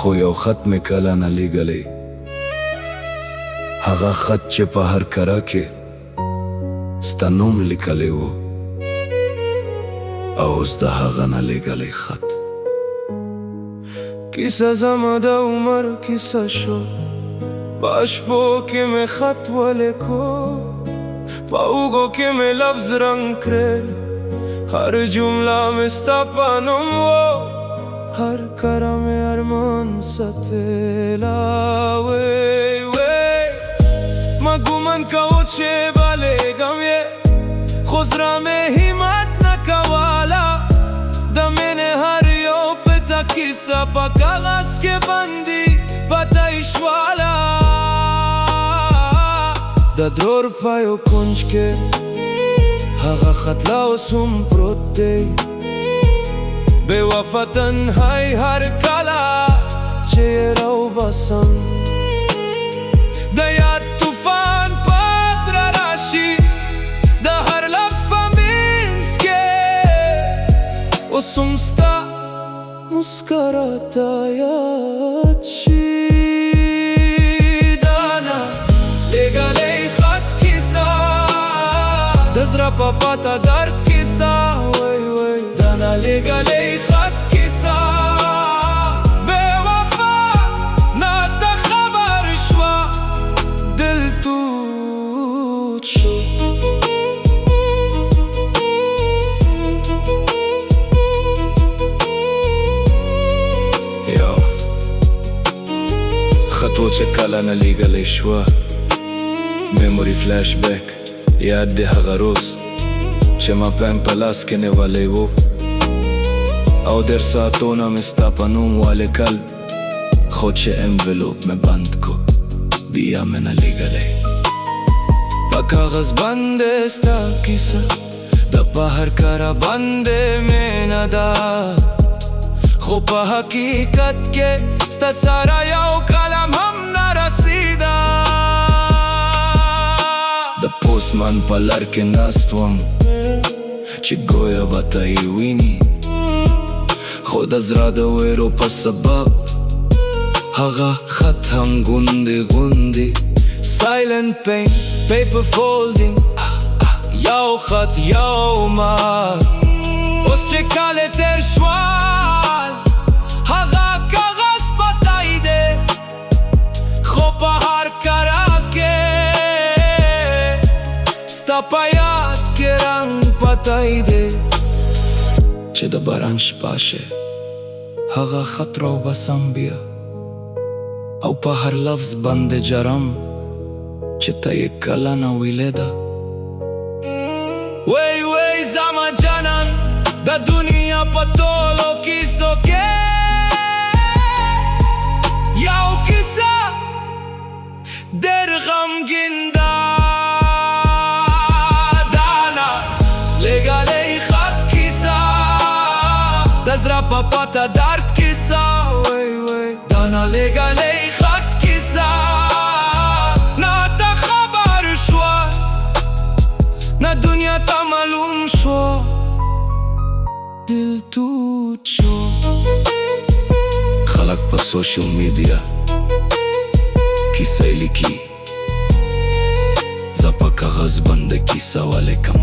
خو یو خط مې کله نه لیږلی، هغه خط چې په هر کره کې ستا نوم لیکلی و، او اوس د هغه نه لیږلی خط. کیسه زما د عمر کیسه شو، په شپو کې مې خط ولیکو، په اوږو کې مې لفظ رنګ کړل، هر جمله مې ستا په نوم و، هر کره مې ارمان ساتلا. وی وی ما ګومان کوو چې به لیږم یې، خو زړه مې همت نه کوله، د مینې هر یو پټه کیسه په کاغذ کې بندي پته یې شوله. د درور په یو کونج کې هغه خط لا اوس هم پروت دی، بې وفا تنهی هر کله چې یې راوباسم، د یاد طوفان په زړه راشي، د هر لفظ په منځ کې اوس هم ستا مسکا راته یاد شي. دا نه لیږلی خط کیسه، د زړه په پته درد کیسه، وی وی دا نه لیږلی خط کیسه، بې وفا نه ته خبر شوه، دل تود شو. یو خط و چې کله نه لیږلی شوه، میموري فلاش بیک، یاد دی هغه روز چې ما پین په لاس کې نیولی و، او ډېر ساعتونه مې ستا په نوم ولیکل، خو چې انویلوپ مې بند کو، بیا مې نه لیږلی. په کاغذ باندې ستا کیسه، د په هر کره باندې مینه ده، خو په حقیقت کې ستا سره یو قلم هم نه رسیده. د پوسټمان په لر کې ناست وم چې ګویا به ته یې ویني، خو د زړه د ویرو په سبب هغه خط هم ګوندې ګوندې. سایلنت پین، پیپر فولډینګ، یو خط یو مار، اوس چې کاله تیر شوال، هغه کاغذ پتی دی، خو په هر کره کې ستا په یاد کې رنګ پتی دی. چې د باران شپه شي هغه خط راوباسم بیا، او په هر لفظ باندې جرم چې ته یې کله نه ویلې ده. وی وی زما جانان د دنیا په ټولو کیسو کې یو کیسه ډېر غمګین ده. دا نه لیږلی خط کیسه، د زړه په پته درد کیسه، وی وی دا نه لیږلی خط کیسه، نه ته خبر شوه، نه دنیا ته معلوم شو، دل تود شو. خلک په سوشل میډیا کیسې لیکي، زه په کاغذ باندې کیسه ولیکم.